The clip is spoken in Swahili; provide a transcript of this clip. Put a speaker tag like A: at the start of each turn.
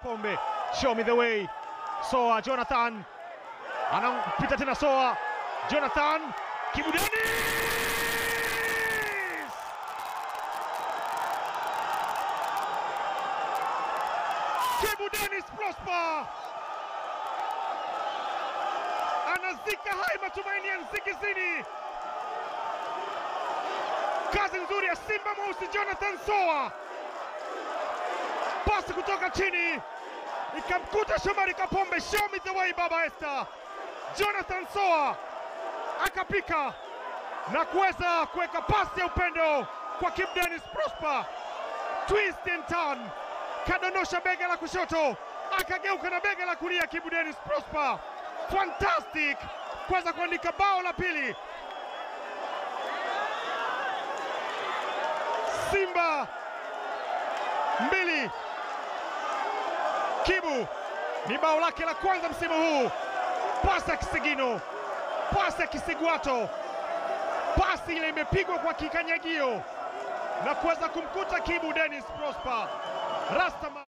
A: Kapombe. Show me the way. Soa Jonathan anampita tena Soa. Jonathan Kibu Denis! Kibu Denis Prosper anazika hai matumaini ya Nsingizini. Kazi nzuri ya Simba mweusi Jonathan Soa. Pasi kutoka chini ikamkuta Shomari Kapombe. Show me the way Baba Esther. Jonathan Soa akapika na kuweza kuweka pasi ya upendo kwa Kibu Denis Prosper. Twist and turn, kadondosha bega la kushoto akageuka na bega la kulia. Kibu Denis Prosper fantastic kuweza kuandika bao la pili. Simba 2, Kibu ni bao lake la kwanza msimu huu. Pasi ya kisigino, pasi ya kisigwato, pasi ile imepigwa kwa kikanyagio na kuweza kumkuta Kibu Denis Prosper. Rasta